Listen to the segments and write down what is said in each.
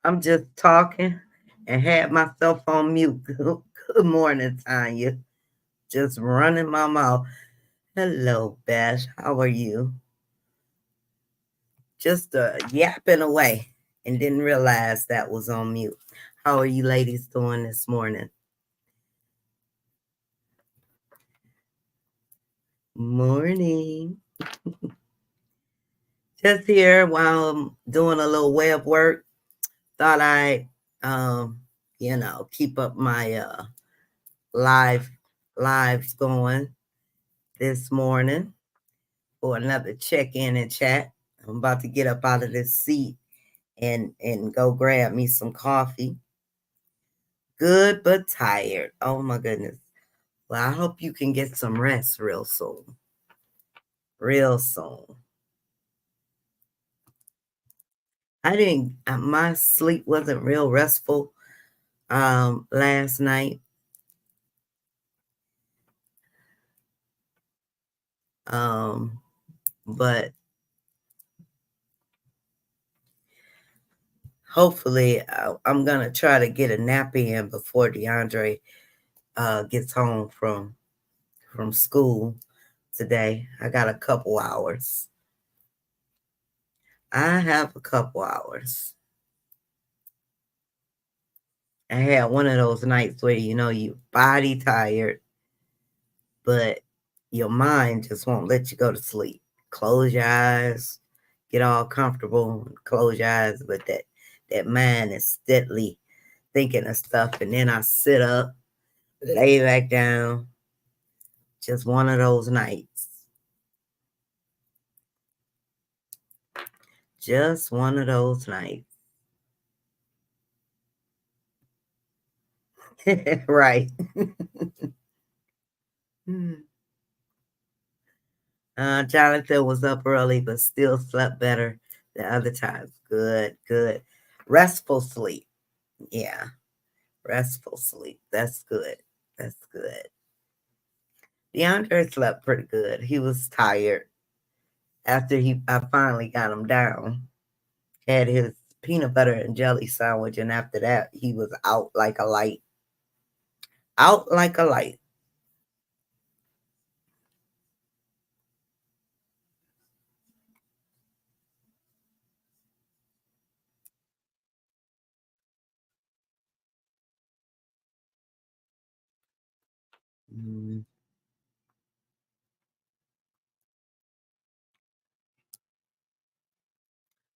I'm just talking and had myself on mute. Good morning, Tanya. Just running my mouth. Hello, Bash. How are you? Just yapping away and didn't realize that was on mute. How are you ladies doing this morning? Morning. Just here while I'm doing a little web work. Thought I'd, um, keep up my live lives going this morning for another check-in and chat. I'm about to get up out of this seat and go grab me some coffee. Good but tired. Oh my goodness. Well, I hope you can get some rest real soon. Real soon. I didn't my sleep wasn't real restful last night. But hopefully I'm gonna try to get a nap in before DeAndre gets home from school today. I got a couple hours. I have a couple hours. I had one of those nights where you body tired, but your mind just won't let you go to sleep. Close your eyes, get all comfortable, close your eyes, but that mind is steadily thinking of stuff, and then I sit up, lay back down. Just one of those nights. Just one of those nights. Right. Jonathan was up early, but still slept better than other times. Good, good. Restful sleep. Yeah, restful sleep. That's good. That's good. DeAndre slept pretty good. He was tired after I finally got him down. Had his peanut butter and jelly sandwich, and after that, he was out like a light. Out like a light. Mm.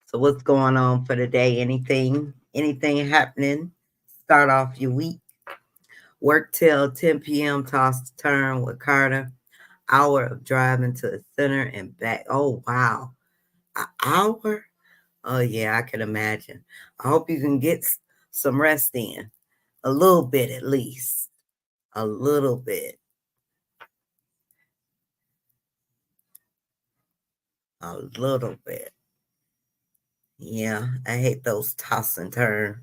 So what's going on for the day? Anything happening? Start off your week. Work till 10 p.m. Toss to turn with Carter. Hour of driving to the center and back. Oh wow, an hour. Oh yeah, I can imagine. I hope you can get some rest in. A little bit at least. A little bit. A little bit. Yeah, I hate those toss and turn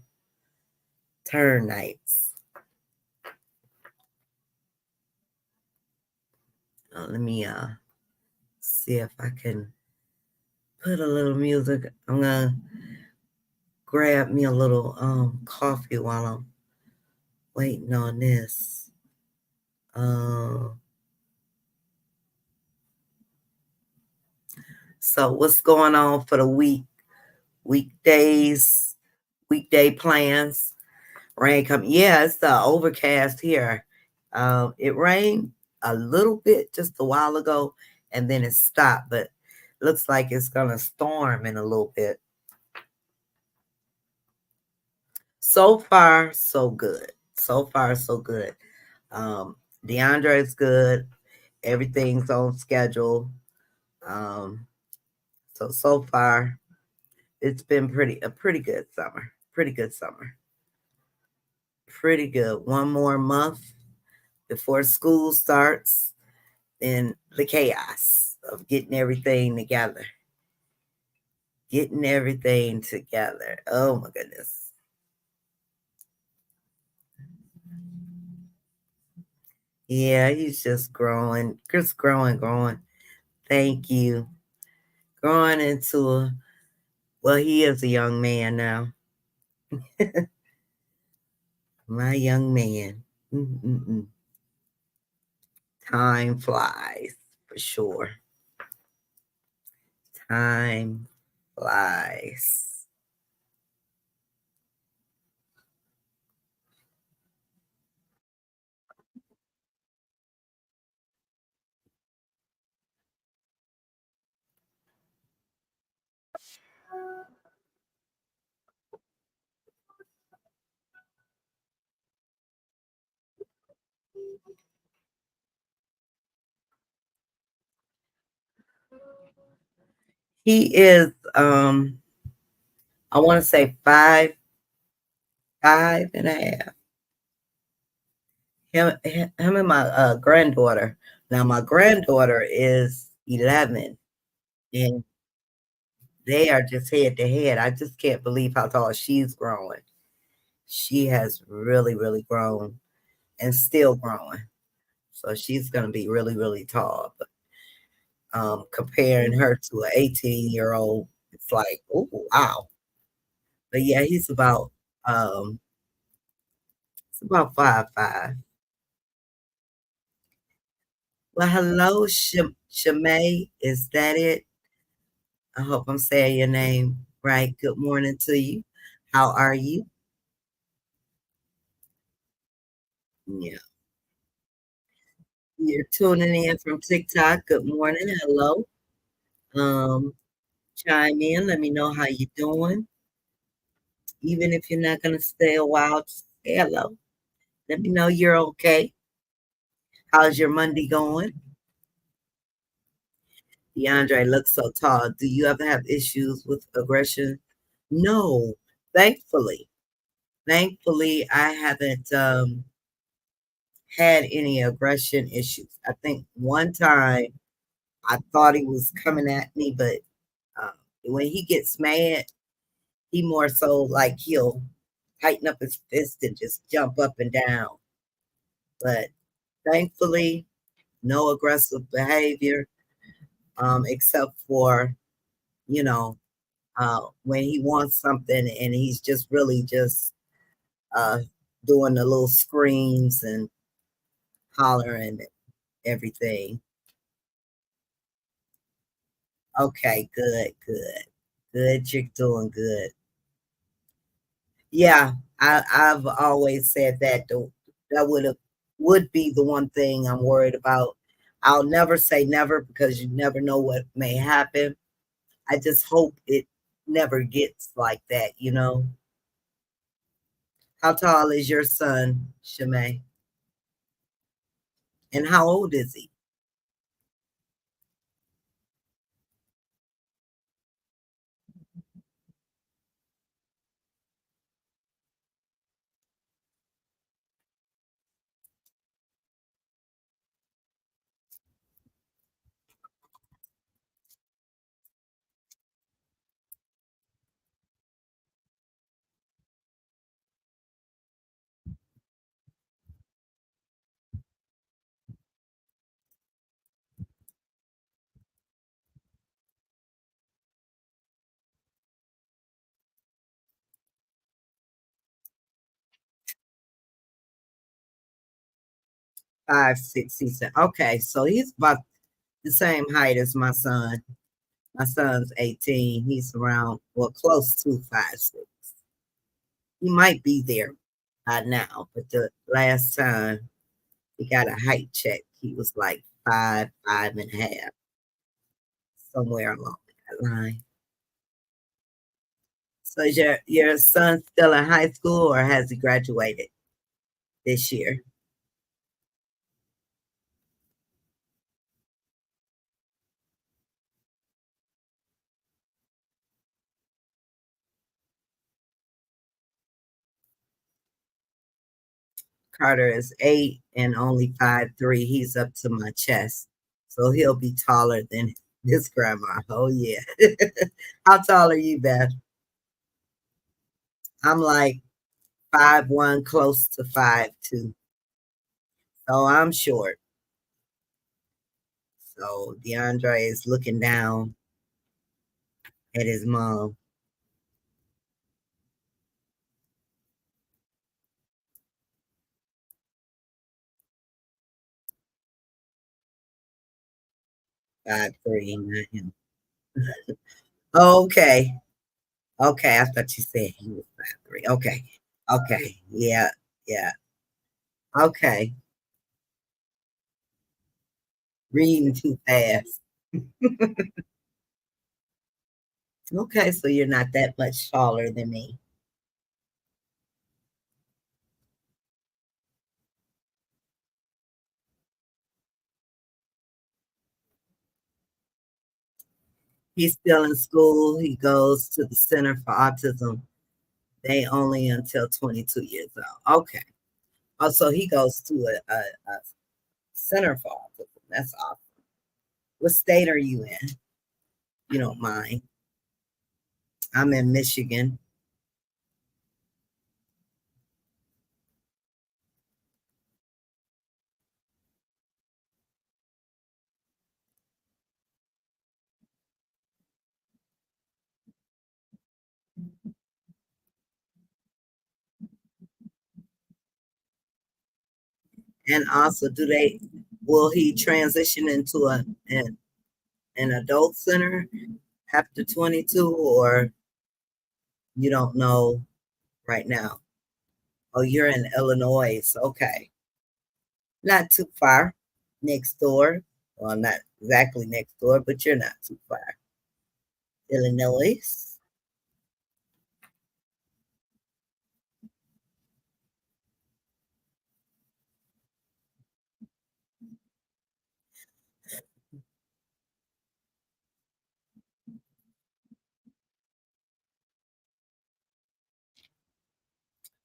nights. Let me see if I can put a little music. I'm gonna grab me a little coffee while I'm waiting on this. So what's going on for the week? Weekdays, weekday plans. Rain coming. Yeah, it's overcast here. It rained a little bit just a while ago, and then it stopped. But looks like it's gonna storm in a little bit. So far, so good. So far, so good. DeAndre's good. Everything's on schedule. Um, so far, it's been a pretty good summer. Pretty good summer. Pretty good. One more month before school starts, then the chaos of getting everything together. Getting everything together. Oh my goodness. Yeah, he's just growing. Just growing. Thank you. Growing into well, he is a young man now. My young man. Mm-mm-mm. Time flies for sure. Time flies. He is I want to say five and a half. Him and my granddaughter. Now my granddaughter is 11, and they are just head to head. I just can't believe how tall she's growing. She has really, really grown and still growing. So she's gonna be really, really tall. But comparing her to an 18-year-old, it's like, oh wow. But yeah, it's about 5'5". Well, hello, Shimei. Is that it? I hope I'm saying your name right. Good morning to you. How are you? Yeah. You're tuning in from TikTok. Good morning. Hello. Um, chime in. Let me know how you doing. Even if you're not gonna stay a while, just say hello. Let me know you're okay. How's your Monday going? DeAndre looks so tall. Do you ever have issues with aggression? No, thankfully. Thankfully, I haven't had any aggression issues. I think one time I thought he was coming at me, but um, when he gets mad, he more so like he'll tighten up his fist and just jump up and down. But thankfully, no aggressive behavior, except for, you know, when he wants something and he's just really just uh, doing the little screams and hollering and everything. Okay, good, good, good. You're doing good. Yeah, I've always said that that would be the one thing I'm worried about. I'll never say never because you never know what may happen. I just hope it never gets like that, you know. How tall is your son, Shimei? And how old is he? Five, six, he's okay. So he's about the same height as my son. My son's 18. He's around, well, close to 5'6". He might be there by now, but the last time he got a height check, he was like 5'5.5", somewhere along that line. So is your son still in high school or has he graduated this year? Carter is 8 and only 5'3". He's up to my chest. So he'll be taller than his grandma. Oh yeah. How tall are you, Beth? I'm like 5'1", close to 5'2". So I'm short. So DeAndre is looking down at his mom. 5'3", not him. Okay. Okay, I thought you said he was 5'3". Okay. Okay. Yeah. Yeah. Okay. Reading too fast. Okay, so you're not that much taller than me. He's still in school. He goes to the Center for Autism. They only until 22 years old. Okay. Oh, so he goes to a Center for Autism. That's awesome. What state are you in? You don't mind. I'm in Michigan. And also, will he transition into an adult center after 22, or you don't know right now? Oh, you're in Illinois. Okay. Not too far. Next door. Well, not exactly next door, but you're not too far. Illinois.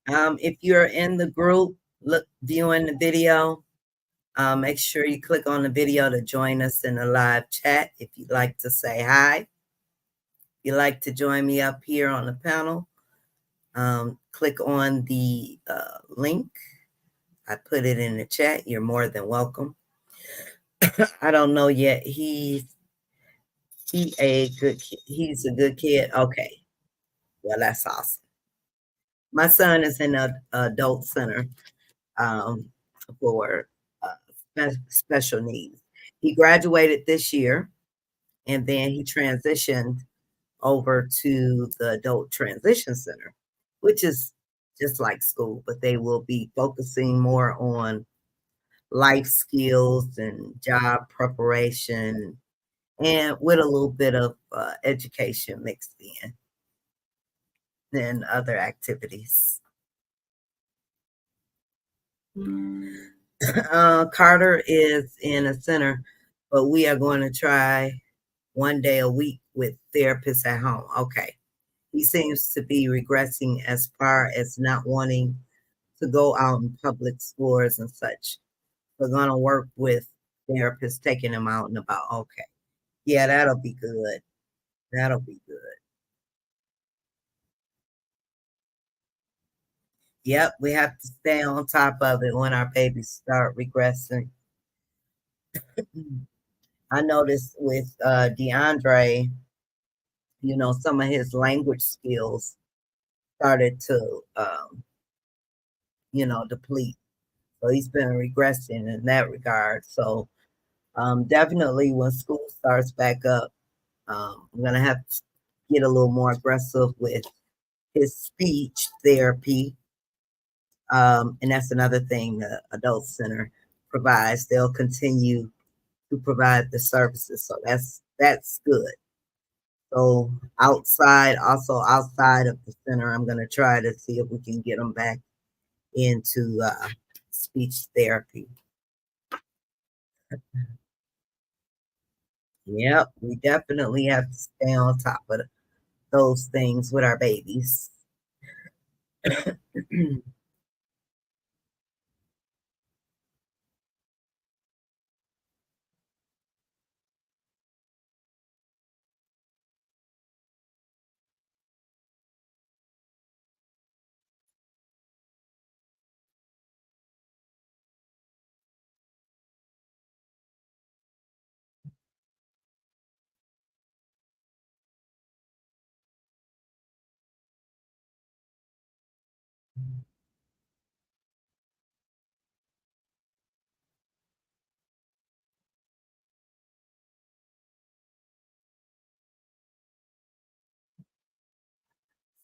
If you're in the group, look viewing the video, make sure you click on the video to join us in the live chat. If you'd like to say hi, if you'd like to join me up here on the panel, click on the link. I put it in the chat. You're more than welcome. I don't know yet. He's a good kid. Okay. Well, that's awesome. My son is in a adult center um, for special needs. He graduated this year, and then he transitioned over to the adult transition center, which is just like school, but they will be focusing more on life skills and job preparation, and with a little bit of education mixed in and other activities. Carter is in a center, but we are going to try 1 day a week with therapists at home. Okay. He seems to be regressing as far as not wanting to go out in public stores and such. We're going to work with therapists taking him out and about. Okay. Yeah, that'll be good. That'll be good. Yep, we have to stay on top of it when our babies start regressing. I noticed with DeAndre, some of his language skills started to, deplete. So he's been regressing in that regard. So definitely when school starts back up, I'm going to have to get a little more aggressive with his speech therapy. And that's another thing the Adult Center provides. They'll continue to provide the services. So that's good. So also outside of the center, I'm going to try to see if we can get them back into speech therapy. Yep, we definitely have to stay on top of those things with our babies.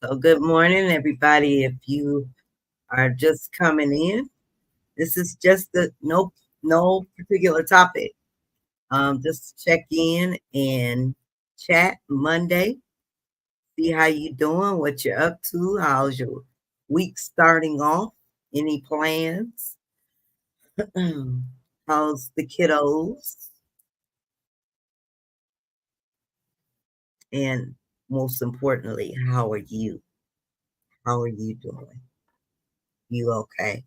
So, good morning, everybody. If you are just coming in, this is just the no particular topic. Just check in and chat Monday. See how you doing, what you're up to, how's your week starting off, any plans, how's the kiddos, and most importantly, how are you? How are you doing? You okay?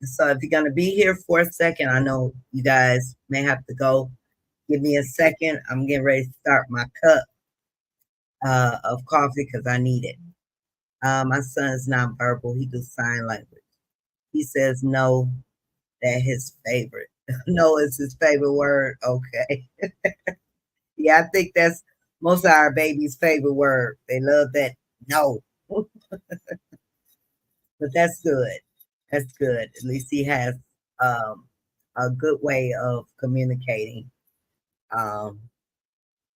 So if you're going to be here for a second, I know you guys may have to go. Give me a second. I'm getting ready to start my cup of coffee because I need it. My son's nonverbal. He does sign language. He says no, that his favorite. No is his favorite word. Okay. Yeah, I think that's most of our babies' favorite word. They love that no. But that's good. That's good. At least he has um, a good way of communicating. Um,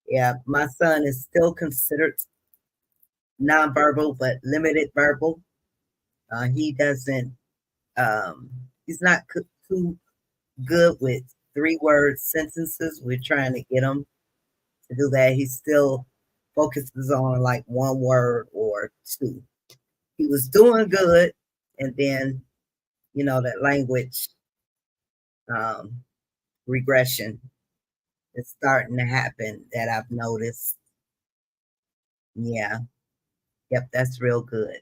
yeah, my son is still considered nonverbal, but limited verbal. He doesn't. He's not too good with 3 word sentences. We're trying to get him to do that. He still focuses on like 1 word or 2. He was doing good, and then that language um, regression is starting to happen that I've noticed. Yeah, yep, that's real good.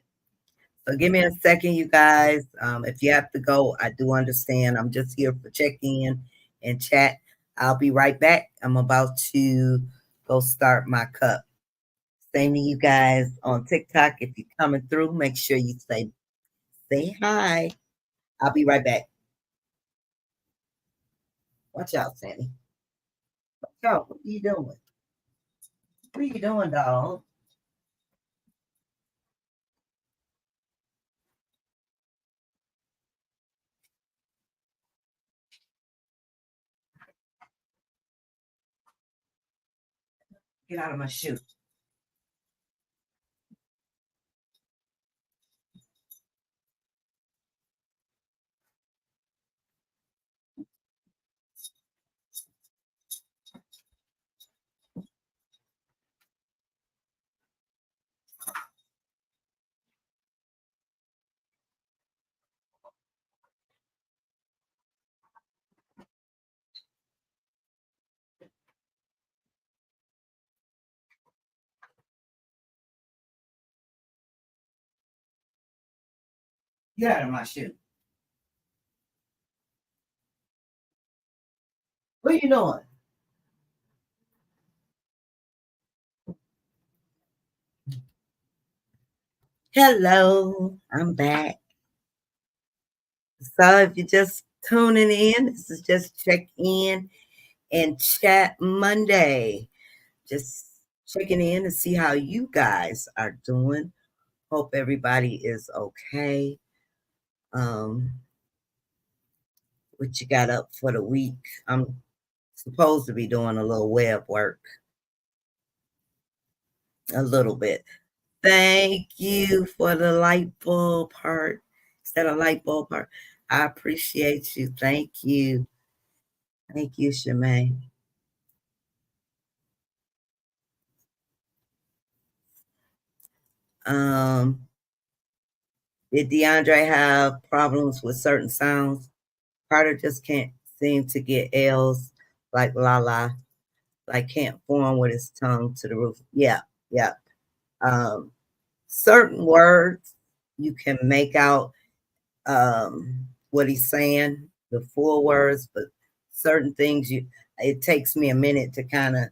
So give me a second, you guys. If you have to go, I do understand. I'm just here for check in and chat. I'll be right back. I'm about to go start my cup. Same to you guys on TikTok. If you're coming through, make sure you say hi. I'll be right back. Watch out, Sammy. Watch out. What are you doing? What are you doing, dog? Get out of my shoe. Get out of my shoe. What are you doing? Hello, I'm back. So if you're just tuning in, this is just check in and chat Monday. Just checking in to see how you guys are doing. Hope everybody is okay. Um, what you got up for the week? I'm supposed to be doing a little web work, a little bit. Thank you for the light bulb part. Is that a light bulb part? I appreciate you. Thank you. Thank you, Shemaine. Um, did DeAndre have problems with certain sounds? Carter just can't seem to get L's like la la, like can't form with his tongue to the roof. Yeah, yeah. Um, certain words you can make out what he's saying, the full words, but certain things it takes me a minute to kind of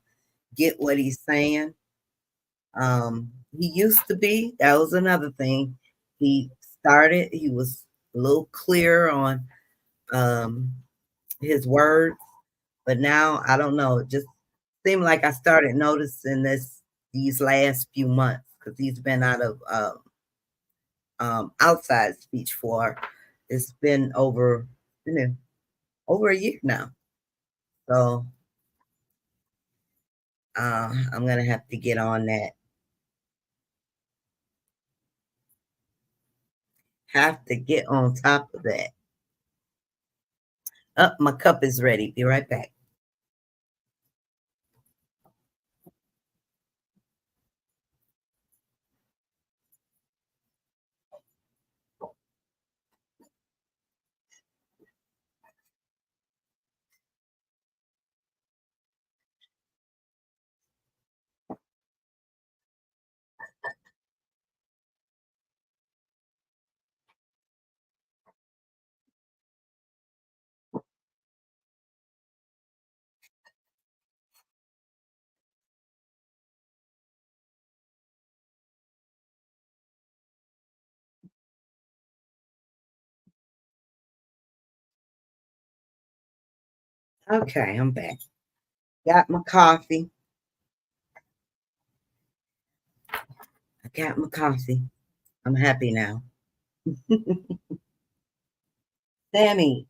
get what he's saying. He used to be, that was another thing. He was a little clearer on um, his words, but now I don't know. It just seemed like I started noticing this these last few months because he's been outside speech for her. It's been you know, over a year now. So I'm gonna have to get on that. Have to get on top of that. Up, my cup is ready. Be right back. Okay, I'm back. Got my coffee. I got my coffee. I'm happy now. Sammy,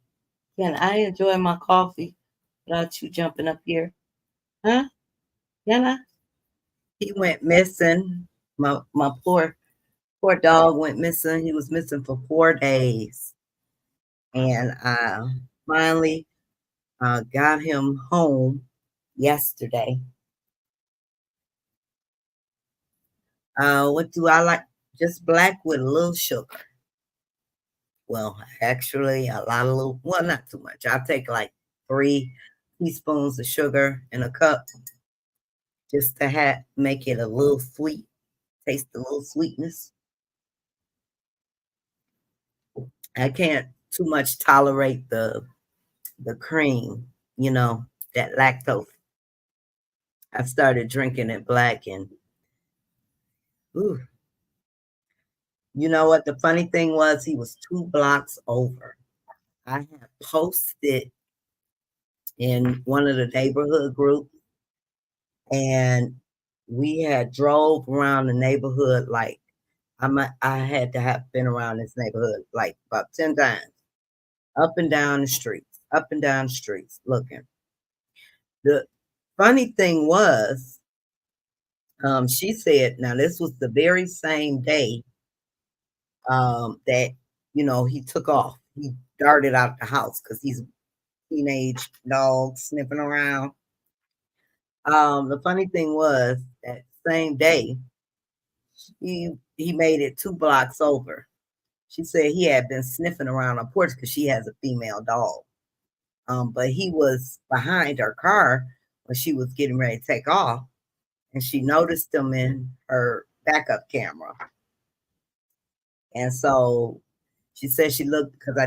can I enjoy my coffee without you jumping up here? Huh? Can I? He went missing. My poor dog went missing. He was missing for 4 days. And I finally got him home yesterday. What do I like? Just black with a little sugar. Well, actually, a lot of little, well, not too much. I'll take like 3 teaspoons of sugar in a cup just to make it a little sweet, taste a little sweetness. I can't too much tolerate the cream, you know, that lactose. I started drinking it black and ooh, you know what? The funny thing was he was 2 blocks over. I had posted in one of the neighborhood groups and we had drove around the neighborhood like I had to have been around this neighborhood like about 10 times, up and down the streets, up and down the streets looking. The funny thing was, she said, now this was the very same day that he took off. He darted out the house because he's a teenage dog sniffing around. The funny thing was that same day he made it 2 blocks over. She said he had been sniffing around on porch because she has a female dog. But he was behind her car when she was getting ready to take off, and she noticed him in her backup camera. And so she said she looked because I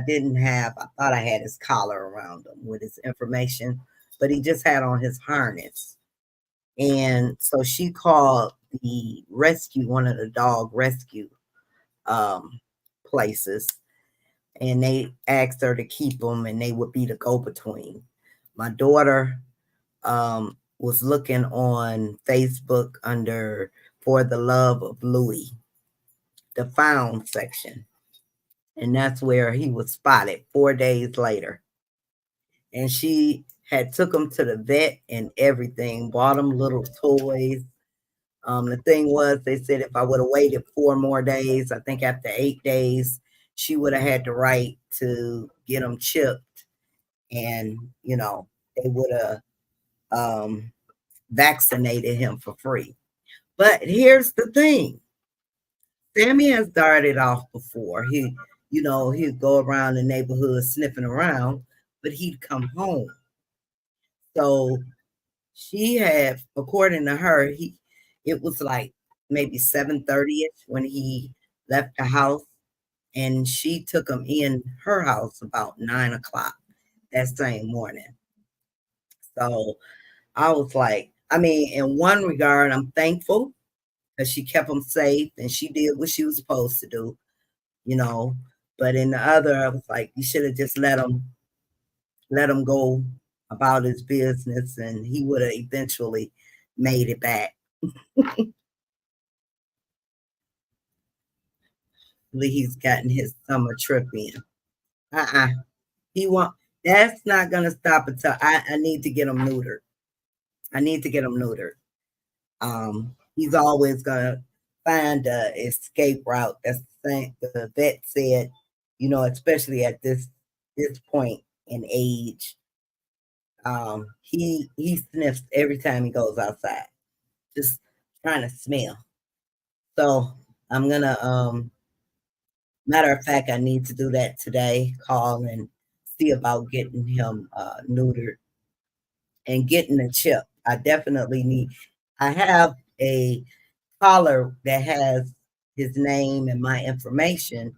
thought I had his collar around him with his information, but he just had on his harness. And so she called one of the dog rescue um, places, and they asked her to keep him, and they would be the go between. My daughter was looking on Facebook under For the Love of Louis, the found section. And that's where he was spotted 4 days later. And she had took him to the vet and everything, bought him little toys. The thing was, they said if I would have waited 4 more days, I think after 8 days, she would have had the right to get him chipped, and they would have um, vaccinated him for free. But here's the thing: Sammy has started off before. He'd go around the neighborhood sniffing around, but he'd come home. So she had, according to her, it was like maybe 7:30 when he left the house, and she took him in her house about 9 o'clock that same morning. So I was like, I mean, in one regard, I'm thankful because she kept him safe and she did what she was supposed to do, you know. But in the other, I was like, you should have just let him go about his business, and he would have eventually made it back. he's gotten his summer trip in. Uh-uh. He want That's not gonna stop until I need to get him neutered. I need to get him neutered. He's always gonna find a escape route. That's the thing the vet said, especially at this point in age. He sniffs every time he goes outside, just trying to smell. So I'm gonna matter of fact, I need to do that today. Call and see about getting him neutered and getting a chip. I definitely need. I have a collar that has his name and my information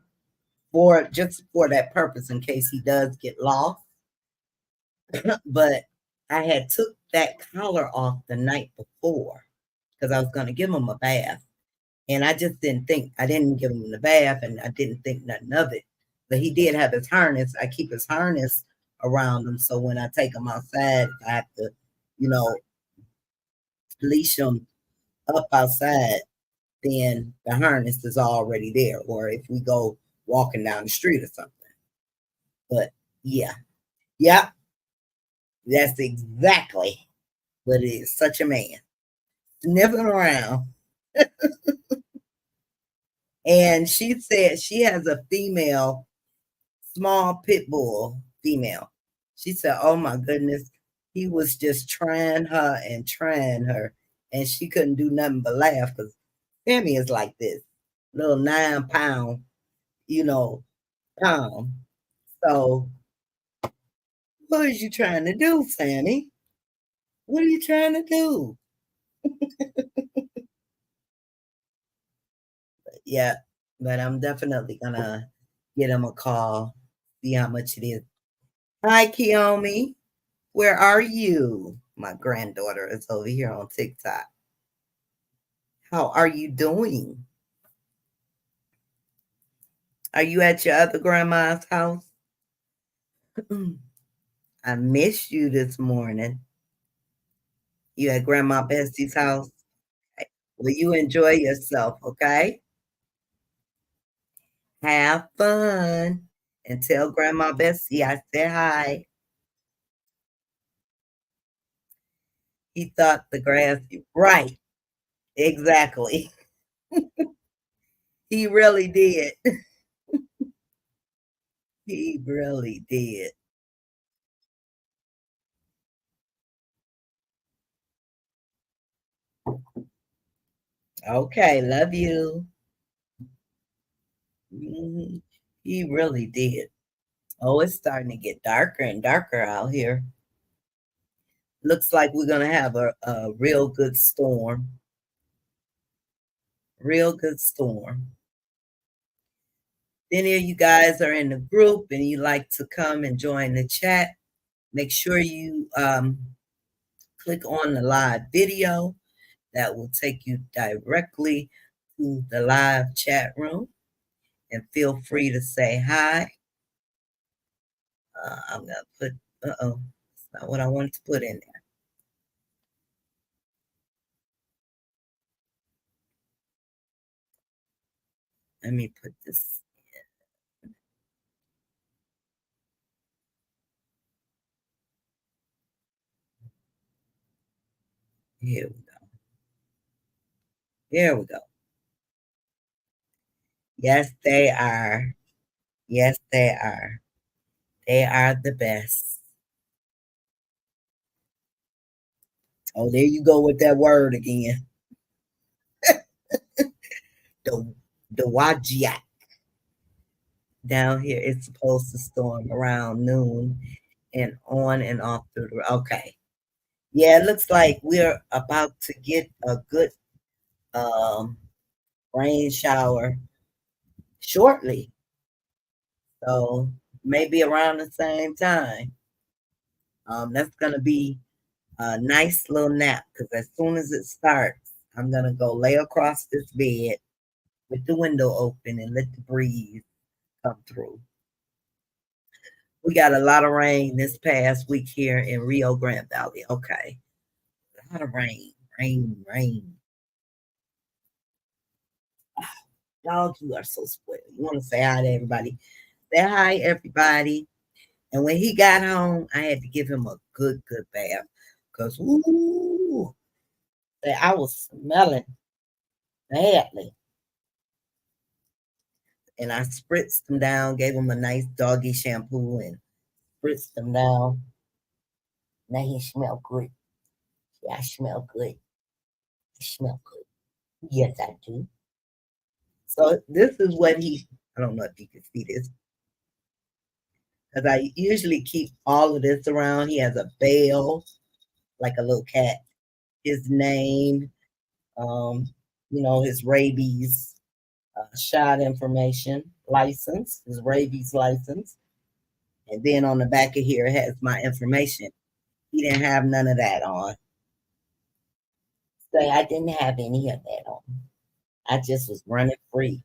for that purpose in case he does get lost. But I had took that collar off the night before because I was going to give him a bath. And I just didn't think, I didn't give him the bath and I didn't think nothing of it. But he did have his harness. I keep his harness around him. So when I take him outside, I have to, you know, leash him up outside, then the harness is already there. Or if we go walking down the street or something. But yeah, yeah, that's exactly what it is. Such a man. Sniffing around. And she said she has a female, small pit bull female. She said, oh my goodness, he was just trying her and trying her. And she couldn't do nothing but laugh because Sammy is like this little 9 pound, you know, pound. So, what are you trying to do, Sammy? What are you trying to do? Yeah, but I'm definitely gonna get him a call, see how much it is. Hi, Kiyomi. Where are you? My granddaughter is over here on TikTok. How are you doing? Are you at your other grandma's house? I missed you this morning. You at Grandma Bessie's house? Okay. Well, you enjoy yourself, okay? Have fun. And tell Grandma Bessie I said hi. He thought the grass, right, exactly. He really did. He really did. Okay, love you. Mhm. He really did. Oh, it's starting to get darker and darker out here. Looks like we're gonna have a real good storm. Real good storm. If any of you guys are in the group and you like to come and join the chat, make sure you click on the live video. That will take you directly to the live chat room. And feel free to say hi. I'm gonna put. Oh, it's not what I wanted to put in there. Let me put this. Here we go. Here we go. Yes, they are. Yes, they are. They are the best. Oh, there you go with that word again. The the Wajiak. Down here, it's supposed to storm around noon and on and off through the. Okay. Yeah, it looks like we're about to get a good um, rain shower shortly. So maybe around the same time. That's gonna be a nice little nap because as soon as it starts, I'm gonna go lay across this bed with the window open and let the breeze come through. We got a lot of rain this past week here in Rio Grande Valley. Okay. A lot of rain, rain, rain. Dog, you are so spoiled. You want to say hi to everybody. Say hi, everybody. And when he got home, I had to give him a good bath. Because, ooh, I was smelling badly. And I spritzed him down, gave him a nice doggy shampoo and spritzed him down. Now he smell good. Yeah, I smell good. I smell good. Yes, I do. So this is what I don't know if you can see this, because I usually keep all of this around. He has a bell, like a little cat, his name, um, his rabies shot information, license, his rabies license. And then on the back of here it has my information. He didn't have none of that on. So I didn't have any of that on. I just was running free.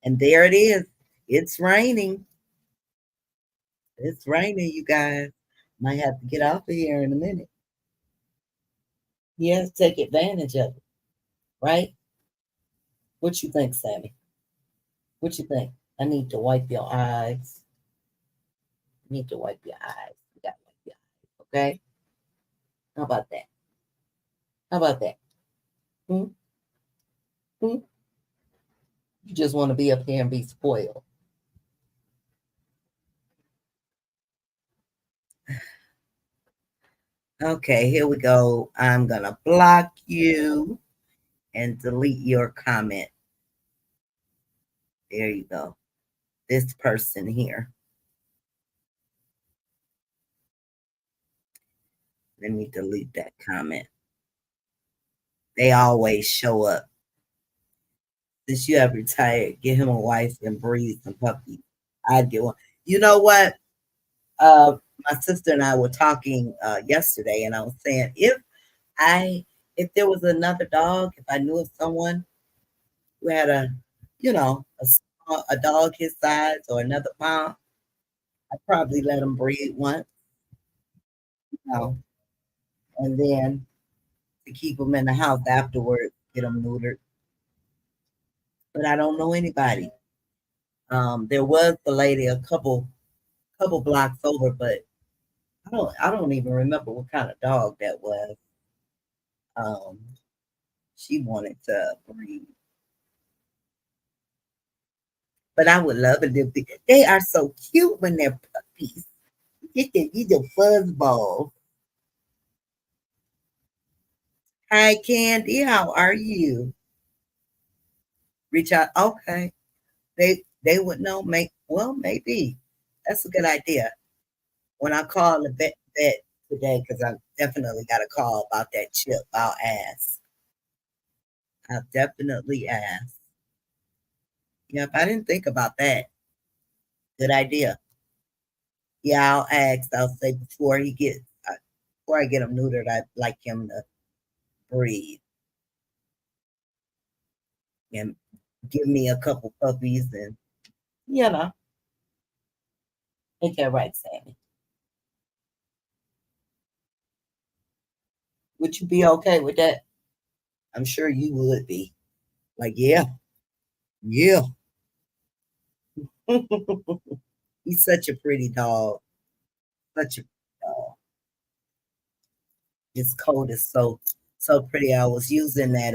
And there it is. It's raining. It's raining, you guys. Might have to get off of here in a minute. Yes, take advantage of it, right? What you think, Sammy? What you think? I need to wipe your eyes. I need to wipe your eyes. You got to wipe your eyes, okay? How about that? How about that? Hmm? Hmm? You just want to be up here and be spoiled. Okay, here we go. I'm going to block you and delete your comment. There you go. This person here. Let me delete that comment. They always show up. Since you have retired, get him a wife and breed some puppies. I'd get one. You know what? My sister and I were talking yesterday, and I was saying I if there was another dog, if I knew of someone who had a dog his size or another mom, I'd probably let him breed one, you know, and then to keep them in the house afterwards, get them neutered. But I don't know anybody. There was the lady a couple blocks over, but I don't even remember what kind of dog that was. Um, she wanted to breed, but I would love it if they are so cute when they're puppies. You the fuzzball. Hi, Candy. How are you? Reach out. Okay, they would know. Maybe that's a good idea. When I call the vet today, because I definitely got a call about that chip, I'll ask. I'll definitely ask. Yep, I didn't think about that. Good idea. Yeah, I'll ask. I'll say before I get him neutered, I'd like him to breathe and give me a couple puppies and you know, ain't that right, Sammy? Would you be okay with that? I'm sure you would be. Like, yeah, yeah. He's such a pretty dog. Such a pretty dog. His coat is so pretty. I was using that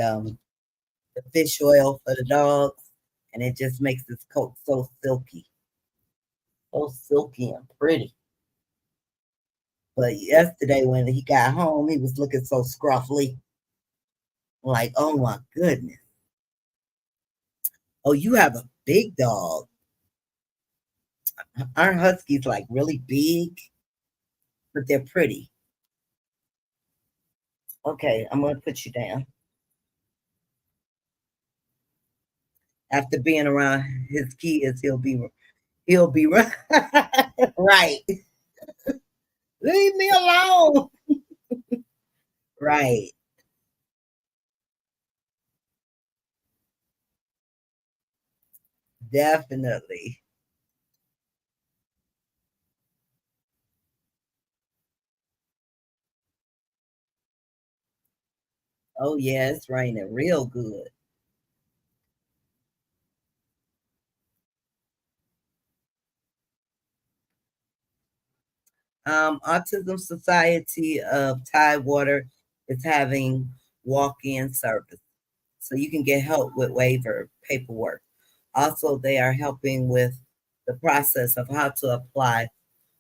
the fish oil for the dogs, and it just makes his coat so silky and pretty. But yesterday when he got home, he was looking so scruffy. Like, oh my goodness. Oh, you have a big dog. Aren't huskies like really big? But they're pretty. Okay, I'm gonna put you down. After being around his kids, he'll be right. Right. Leave me alone. Right. Definitely. Oh yeah, it's raining real good. Autism Society of Tidewater is having walk-in service, so you can get help with waiver paperwork. Also, they are helping with the process of how to apply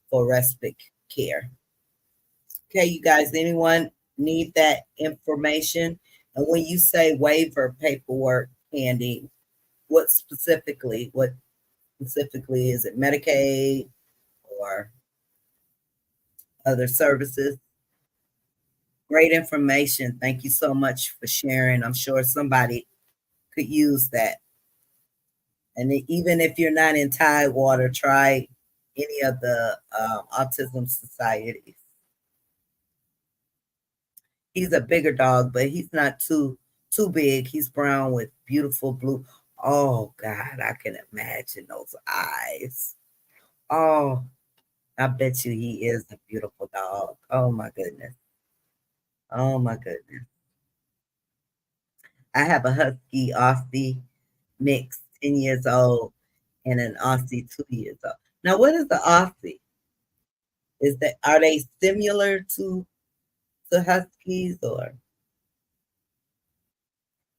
for respite care. Okay, you guys, anyone need that information? And when you say waiver paperwork, Candy, what specifically is it? Medicaid or other services? Great information. Thank you so much for sharing. I'm sure somebody could use that. And even if you're not in Tidewater, try any of the autism societies. He's a bigger dog, but he's not too big. He's brown with beautiful blue. Oh God, I can imagine those eyes. Oh, I bet you he is a beautiful dog. Oh my goodness. Oh my goodness. I have a husky Aussie mix, 10 years old, and an Aussie 2 years old. Now, what is the Aussie? Is that are they similar to huskies or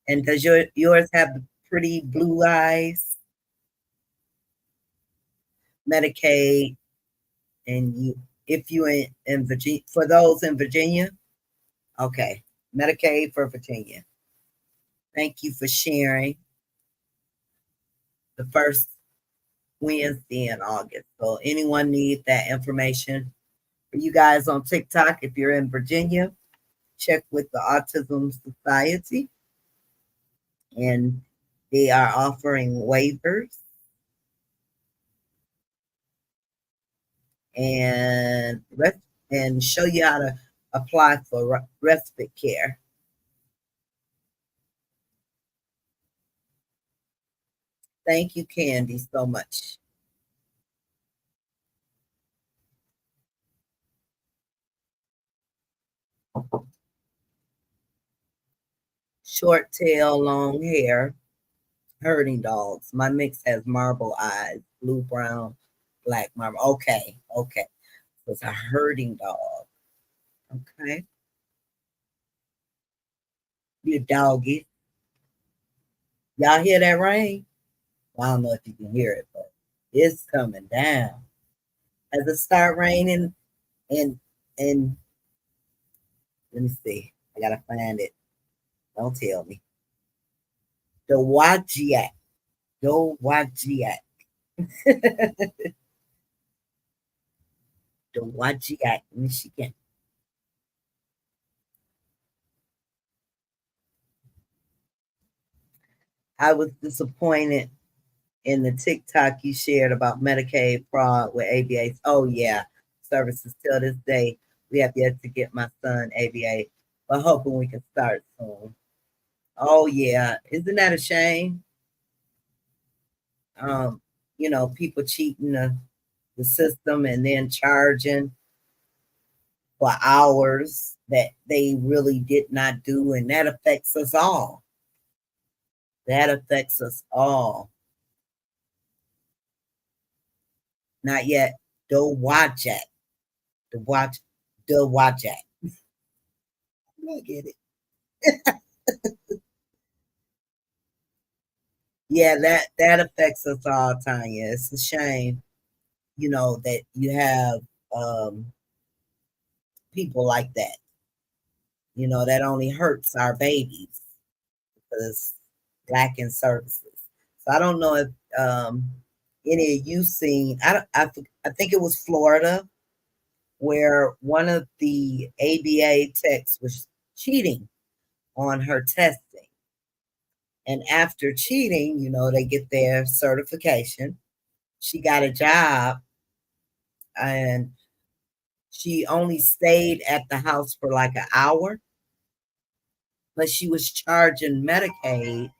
and does yours have the pretty blue eyes? Medicaid and you if you in Virginia for those in Virginia, okay. Medicaid for Virginia. Thank you for sharing the first Wednesday in August. So anyone need that information for you guys on TikTok if you're in Virginia, check with the Autism Society and they are offering waivers and and show you how to apply for respite care. Thank you, Candy, so much. Short tail, long hair, herding dogs. My mix has marble eyes, blue, brown, black marble. Okay, okay. So it's a herding dog. Okay. You doggy. Y'all hear that rain? Well, I don't know if you can hear it, but it's coming down. As it start raining and and let me see. I gotta find it. Don't tell me. The Wajiak. The Wajiak. The Wajiak, Michigan. I was disappointed in the TikTok you shared about Medicaid fraud with ABA. Oh yeah, services till this day. We have yet to get my son ABA, but hoping we can start soon. Oh yeah, isn't that a shame? Um, people cheating the system and then charging for hours that they really did not do, and that affects us all. That affects us all. Not yet. Do watch it. The watch. The watch it. I get it. Yeah, that affects us all, Tanya. It's a shame, that you have people like that. That only hurts our babies because lacking services. So I don't know if any of you seen. I think it was Florida where one of the ABA techs was cheating on her testing, and after cheating, they get their certification. She got a job and she only stayed at the house for like an hour, but she was charging Medicaid.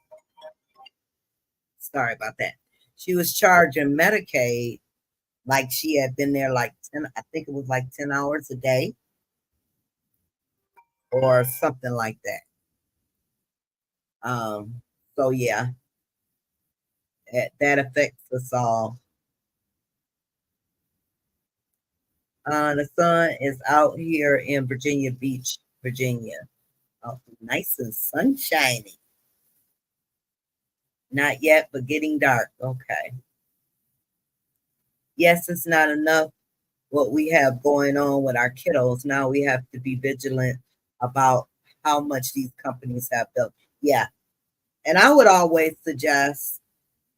Sorry about that. She was charging Medicaid like she had been there like 10, I think it was like 10 hours a day or something like that. So yeah, that affects us all. The sun is out here in Virginia Beach, Virginia. Oh, nice and sunshiny. Not yet, but getting dark. Okay. Yes, it's not enough what we have going on with our kiddos. Now we have to be vigilant about how much these companies have built. Yeah. And I would always suggest,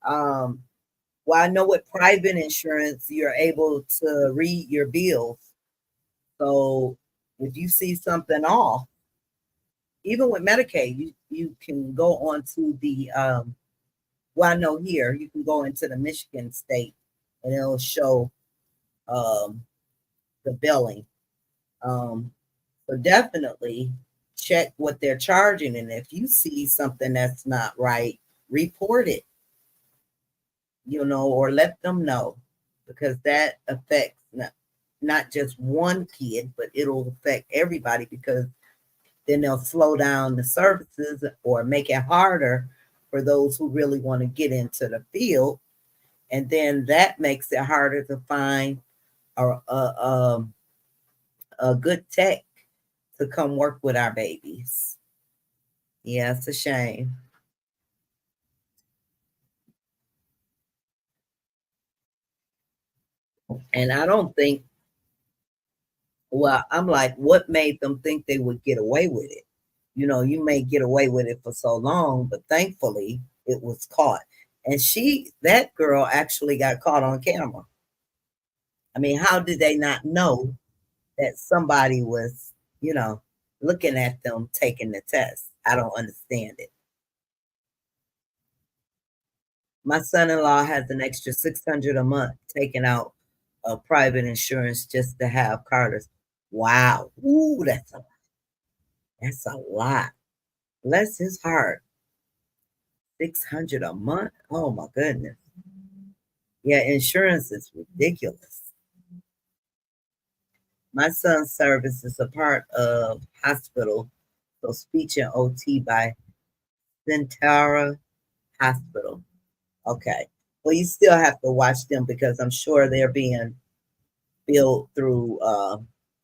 um, well, I know with private insurance, you're able to read your bills. So if you see something off, even with Medicaid, you can go on to the well, I know here you can go into the Michigan state and it'll show um the billing. Um so definitely check what they're charging, and if you see something that's not right, report it, or let them know, because that affects not just one kid, but it'll affect everybody, because then they'll slow down the services or make it harder for those who really want to get into the field. And then that makes it harder to find a good tech to come work with our babies. Yeah, it's a shame. And I don't think, well, I'm like, what made them think they would get away with it? You may get away with it for so long, but thankfully it was caught. And that girl actually got caught on camera. I mean, how did they not know that somebody was, looking at them taking the test? I don't understand it. My son-in-law has an extra 600 a month taking out a private insurance just to have Carter's. Wow. Ooh, that's a lot. Bless his heart. 600 a month. Oh my goodness. Yeah, insurance is ridiculous. My son's service is a part of hospital, so speech and OT by Centara Hospital. Okay. Well, you still have to watch them because I'm sure they're being billed through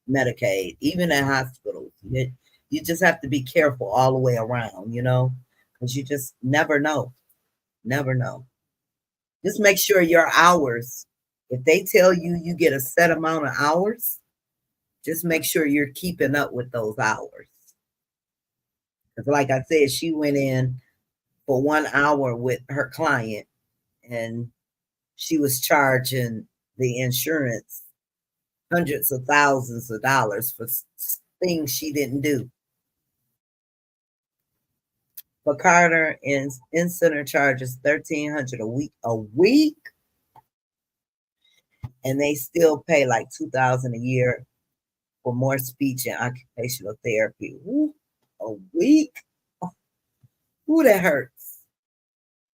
Medicaid, even in hospitals. You just have to be careful all the way around, because you just never know. Never know. Just make sure your hours, if they tell you you get a set amount of hours, just make sure you're keeping up with those hours. Because, like I said, she went in for 1 hour with her client, and she was charging the insurance hundreds of thousands of dollars for things she didn't do. For Carter, in center charges 1,300 a week, and they still pay like 2,000 a year for more speech and occupational therapy. Ooh, a week? Ooh, that hurts.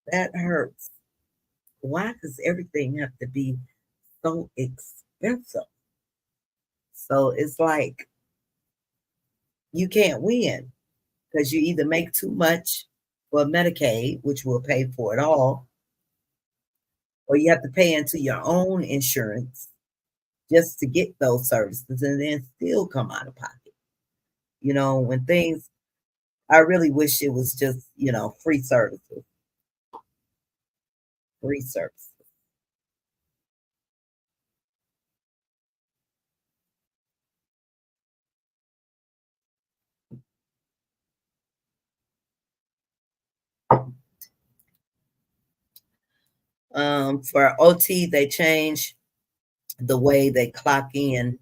That hurts. Why does everything have to be so expensive? So it's like you can't win, because you either make too much for Medicaid, which will pay for it all, or you have to pay into your own insurance just to get those services and then still come out of pocket. When things, I really wish it was just, free services, free services. For OT, they changed the way they clock in.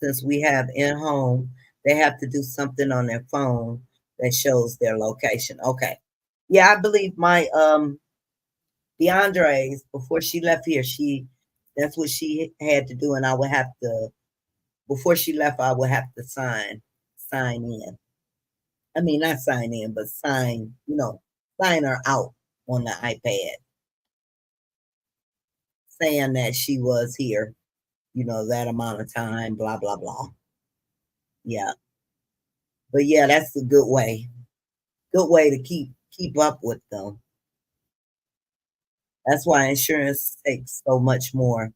Since we have in home, they have to do something on their phone that shows their location. Okay. Yeah, I believe my DeAndre's, before she left here, that's what she had to do, and I would have to, before she left, I would have to sign in. I mean, not sign in, but sign her out on the iPad, saying that she was here, that amount of time, blah blah blah. Yeah, but yeah, that's a good way. Good way to keep up with them. That's why insurance takes so much more.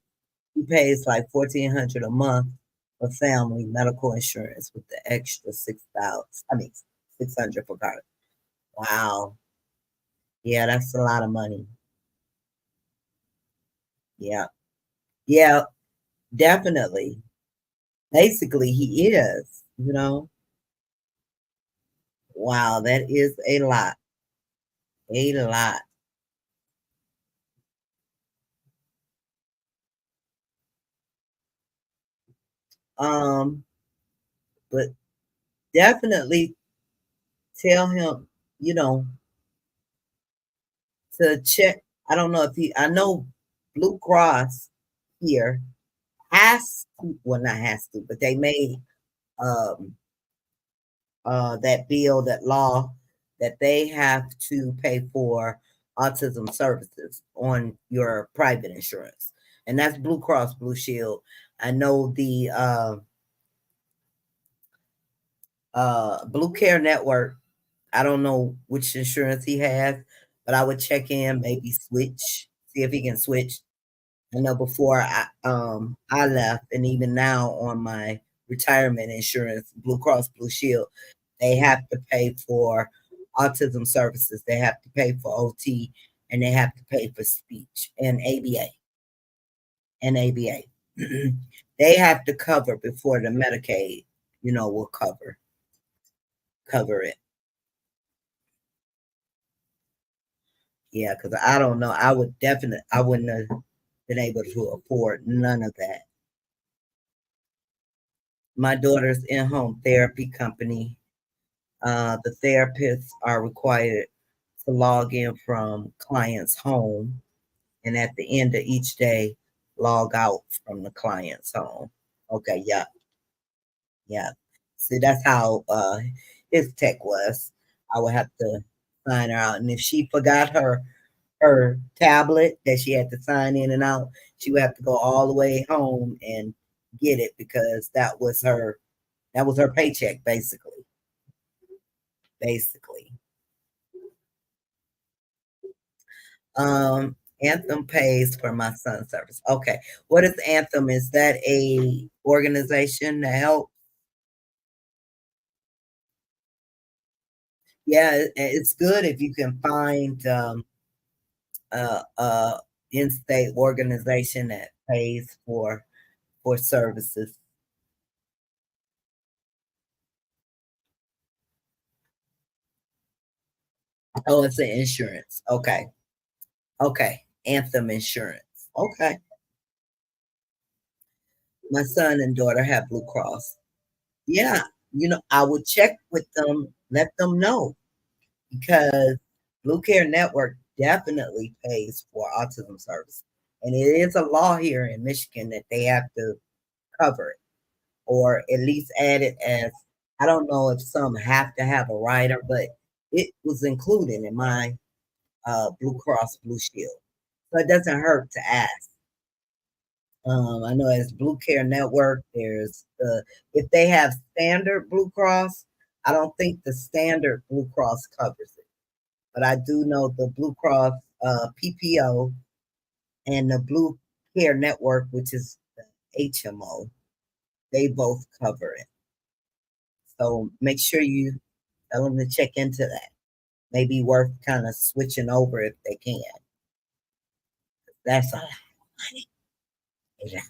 He pays like 1,400 a month for family medical insurance with the extra 6,000. I mean, 600 for college. Wow. Yeah, that's a lot of money. Yeah. Yeah, definitely. Basically, he is, you know. Wow, that is a lot. A lot. Um, but definitely tell him, you know, to check. I don't know if he, I know Blue Cross here has to, well, not has to, but they made um, that bill, that law, that they have to pay for autism services on your private insurance. And that's Blue Cross Blue Shield. I know the Blue Care Network. I don't know which insurance he has, but I would check in, maybe switch, see if he can switch. I know before I left, and even now on my retirement insurance, Blue Cross Blue Shield, they have to pay for autism services. They have to pay for OT, and they have to pay for speech and ABA and ABA. They have to cover before the Medicaid, will cover it. Yeah, because I don't know. I wouldn't have been able to afford none of that. My daughter's in-home therapy company. The therapists are required to log in from client's home, and at the end of each day, log out from the client's home. Okay, yeah, yeah. See, that's how his tech was. I would have to sign her out, and if she forgot her tablet that she had to sign in and out, she would have to go all the way home and get it because that was her paycheck basically. Anthem pays for my son's service. Okay. What is Anthem? Is that a organization to help? Yeah, it's good if you can find a in-state organization that pays for services. Oh, it's an insurance. Okay. Okay. Anthem Insurance. Okay. My son and daughter have Blue Cross. Yeah. I would check with them, let them know because Blue Care Network definitely pays for autism service. And it is a law here in Michigan that they have to cover it or at least add it as I don't know if some have to have a rider, but it was included in my Blue Cross Blue Shield. So it doesn't hurt to ask. I know as Blue Care Network, there's if they have standard Blue Cross, I don't think the standard Blue Cross covers it. But I do know the Blue Cross PPO and the Blue Care Network, which is the HMO, they both cover it. So make sure you tell them to check into that. Maybe worth kind of switching over if they can. That's a lot of money. Yeah.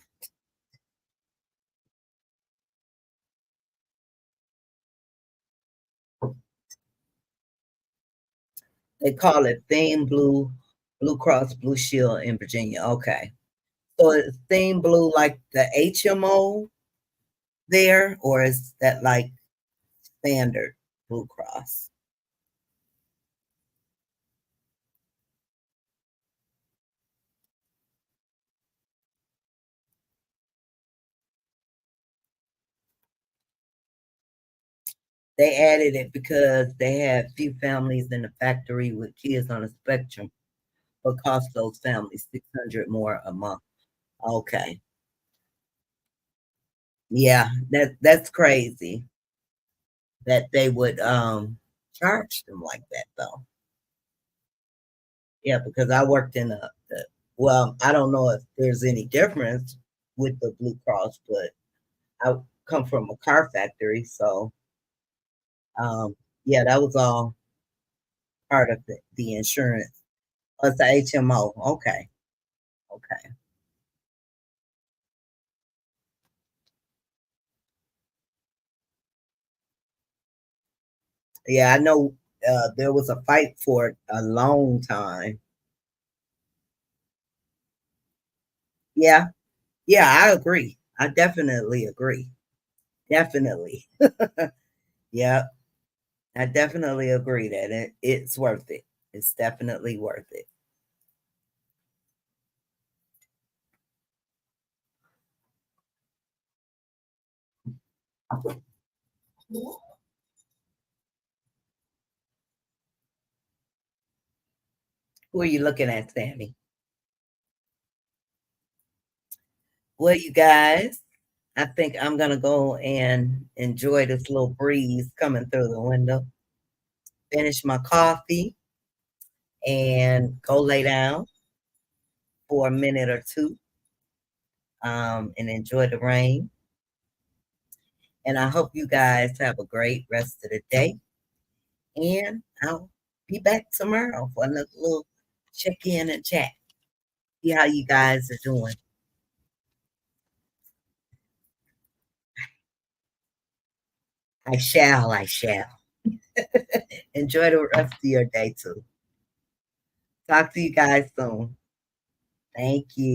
They call it Theme Blue, Blue Cross Blue Shield in Virginia. Okay. So is Theme Blue like the HMO there, or is that like standard Blue Cross? They added it because they had few families in the factory with kids on the spectrum, but cost those families 600 more a month. Okay. Yeah, that's crazy that they would charge them like that though. Yeah, because I worked in well, I don't know if there's any difference with the Blue Cross, but I come from a car factory, so um, yeah, that was all part of the insurance. Oh, it's the HMO. Okay, okay. Yeah, I know there was a fight for it a long time. Yeah, yeah, I agree. I definitely agree. Definitely. Yeah, I definitely agree that it's worth it. It's definitely worth it. Who are you looking at, Sammy? Well, you guys, I think I'm gonna go and enjoy this little breeze coming through the window, finish my coffee, and go lay down for a minute or two, and enjoy the rain. And I hope you guys have a great rest of the day. And I'll be back tomorrow for another little check in and chat. See how you guys are doing. I shall, I shall. Enjoy the rest of your day too. Talk to you guys soon. Thank you.